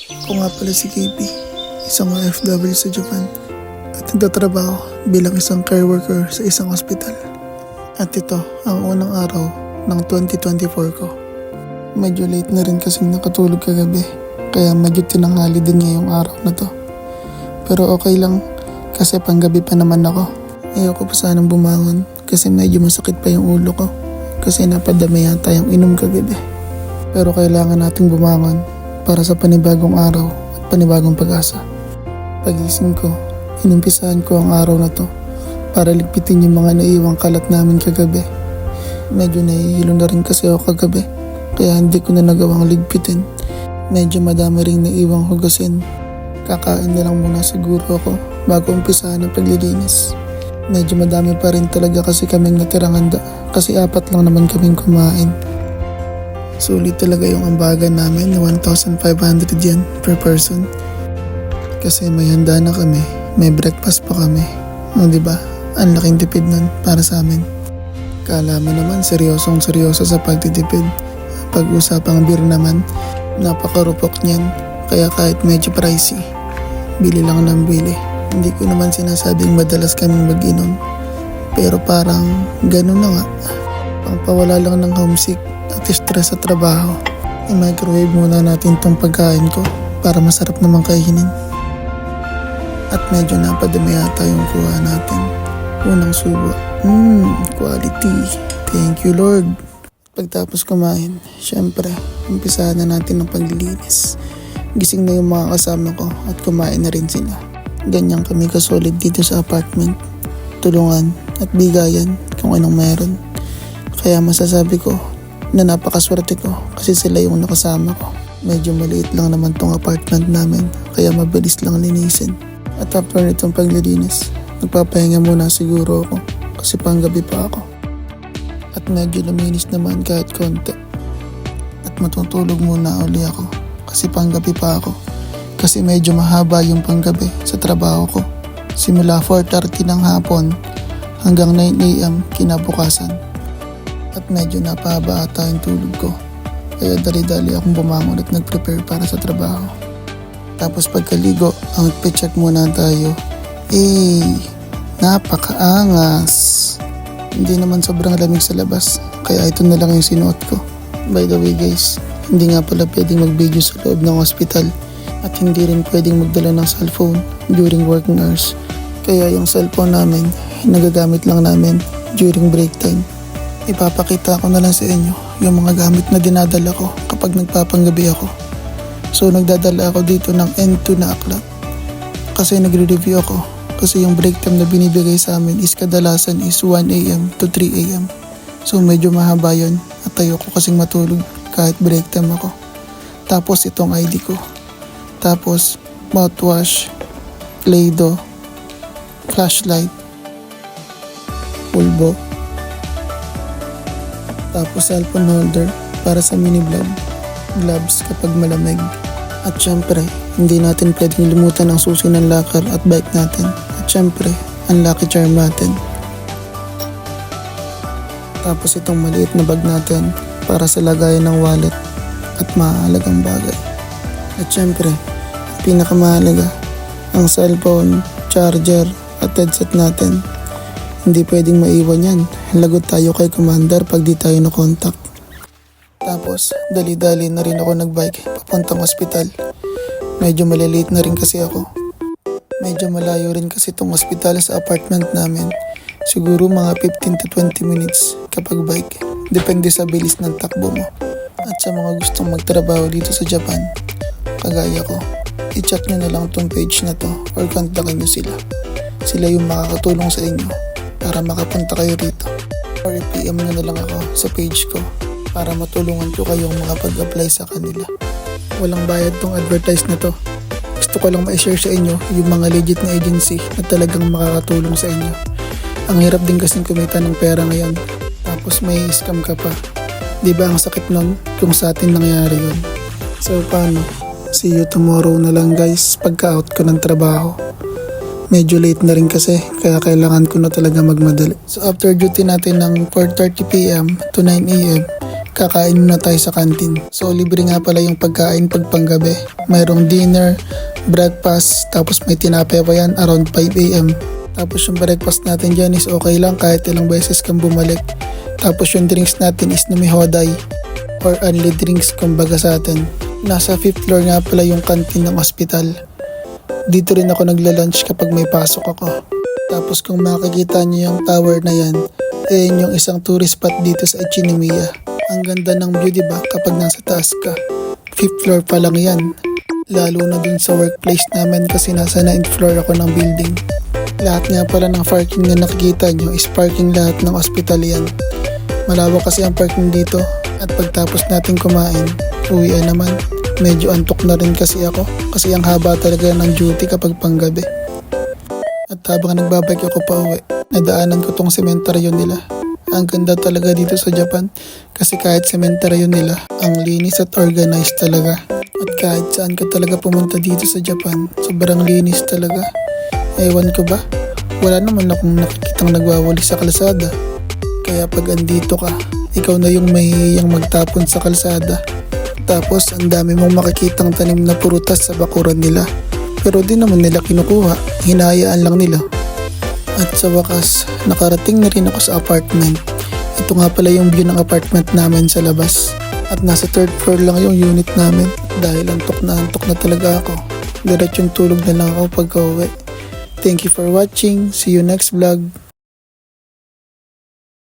Ako nga pala si KP, isang OFW sa Japan at nagtatrabaho bilang isang care worker sa isang ospital. At ito ang unang araw ng 2024 ko. Medyo late na rin kasing nakatulog kagabi, kaya medyo tinanghali din ngayong araw na to. Pero okay lang kasi panggabi pa naman ako. Ayoko pa sanang bumangon kasi medyo masakit pa yung ulo ko kasi napadami yata yung inom kagabi. Pero kailangan nating bumangon para sa panibagong araw at panibagong pag-asa. Pagising ko, inimpisahan ko ang araw na to para ligpitin yung mga naiwang kalat namin kagabi. Medyo nahihilo na rin kasi ako kagabi, kaya hindi ko na nagawang ligpitin. Medyo madami ring naiwang hugasin. Kakain na lang muna siguro ako bago umpisahan ang paglilinis. Medyo madami pa rin talaga kasi kaming natirang handa kasi 4 lang naman kaming kumain. Sulit talaga yung ambagan namin na 1,500 yen per person. Kasi may handa na kami, may breakfast pa kami. O diba? Ang laking tipid nun para sa amin. Kala mo naman seryosong seryoso sa pagtitipid. Pag-usapang beer naman, napakarupok niyan. Kaya kahit medyo pricey, bili lang ng bili. Hindi ko naman sinasabing madalas kaming mag-inom. Pero parang ganun na nga. Pangpawala lang ng homesick at stress sa trabaho. I-microwave muna natin tong pagkain ko para masarap naman kainin. At medyo napadami yata yung kuha natin. Unang subo. Quality. Thank you Lord. Pagtapos kumain, syempre, umpisahan na natin ang paglilinis. Gising na yung mga kasama ko at kumain na rin sila. Ganyan kami kasolid dito sa apartment. Tulungan at bigayan kung anong meron. Kaya masasabi ko na napakaswerte ko kasi sila yung nakasama ko. Medyo maliit lang naman tong apartment namin kaya mabilis lang linisin. At after nitong paglilinis, nagpapahinga muna siguro ako kasi panggabi pa ako. At medyo luminis naman kahit konti. At matutulog muna uli ako kasi panggabi pa ako. Kasi medyo mahaba yung panggabi sa trabaho ko. Simula 4:30 ng hapon hanggang 9 AM kinabukasan. At medyo napahaba ata yung tulog ko. Kaya dali-dali akong bumangon at nag-prepare para sa trabaho. Tapos pagkaligo, ang check muna tayo. Napakaangas. Hindi naman sobrang lamig sa labas. Kaya ito na lang yung sinuot ko. By the way guys, hindi nga pala pwedeng mag-video sa loob ng hospital. At hindi rin pwedeng magdala ng cellphone during working hours. Kaya yung cellphone namin, nagagamit lang namin during break time. Ipapakita ko na lang sa inyo yung mga gamit na dinadala ko kapag nagpapanggabi ako. So nagdadala ako dito ng N2 na aklat. Kasi nagre-review ako. Kasi yung break time na binibigay sa amin is kadalasan is 1 AM to 3 AM. So medyo mahaba yun at ayoko kasing matulog kahit break time ako. Tapos itong ID ko. Tapos mouthwash, Play-Doh, flashlight, pulbo. Tapos cellphone holder para sa mini vlog, gloves kapag malamig. At syempre, hindi natin pwedeng limutan ang susi ng locker at bike natin. At syempre, ang lucky charm natin. Tapos itong maliit na bag natin para sa lagayan ng wallet at mahalagang bagay. At syempre, pinakamahalaga, ang cellphone, charger at headset natin. Hindi pwedeng maiwan yan. Lagot tayo kay commander pag di tayo na-contact. Tapos, dali-dali na rin ako nagbike papuntang ospital. Medyo malilate na rin kasi ako. Medyo malayo rin kasi itong ospital sa apartment namin. Siguro mga 15 to 20 minutes kapag bike. Depende sa bilis ng takbo mo. At sa mga gustong magtrabaho dito sa Japan, kagaya ko, i-chat nyo na lang tong page na to or kontakin nyo sila. Sila yung makakatulong sa inyo para makapunta kayo rito. Or i-PM nyo na lang ako sa page ko para matulungan ko kayong makapag-apply sa kanila. Walang bayad tong advertise na to. Gusto ko lang ma-share sa inyo yung mga legit na agency na talagang makakatulong sa inyo. Ang hirap din kasing kumita ng pera ngayon. Tapos may scam ka pa. Diba ang sakit nun kung sa atin nangyari yun? So paano? See you tomorrow na lang guys pagka-out ko ng trabaho. Medyo late na rin kasi kaya kailangan ko na talaga magmadali. So after duty natin ng 4:30 PM to 9 AM, kakain muna tayo sa kantin. So libre nga pala yung pagkain pag panggabi. Mayroong dinner, breakfast, tapos may tinapay pa yan around 5 AM. Tapos yung breakfast natin dyan is okay lang kahit ilang beses kang bumalik. Tapos yung drinks natin is numihoday or only drinks kumbaga sa atin. Nasa 5th floor nga pala yung kantin ng ospital. Dito rin ako nagla-lunch kapag may pasok ako. Tapos kung makikita niyo yung tower na yan, yun yung isang tourist spot dito sa Echinimia. Ang ganda ng view diba kapag nasa taas ka. 5th floor pa lang yan. Lalo na dun sa workplace namin kasi nasa 9th floor ako ng building. Lahat nga pala ng parking na nakikita nyo is parking lahat ng ospital yan. Malawak kasi ang parking dito at pagtapos natin kumain, uwian naman. Medyo antok na rin kasi ako kasi ang haba talaga ng duty kapag panggabi. At habang nagbabike ako pa uwi, nadaanan ko tong sementeryo nila. Ang ganda talaga dito sa Japan kasi kahit sementeryo nila, ang linis at organized talaga. At kahit saan ka talaga pumunta dito sa Japan, sobrang linis talaga. Ewan ko ba, wala naman akong nakikitang nagwawali sa kalsada. Kaya pag andito ka, ikaw na yung mahihiyang magtapon sa kalsada. Tapos ang dami mong makikitang tanim na prutas sa bakuran nila. Pero di naman nila kinukuha, hinahayaan lang nila. At sa wakas, nakarating na rin ako sa apartment. Ito nga pala yung view ng apartment namin sa labas. At nasa 3rd floor lang yung unit namin. Dahil antok na talaga ako. Diretsong tulog na lang ako pagka uwi. Thank you for watching. See you next vlog.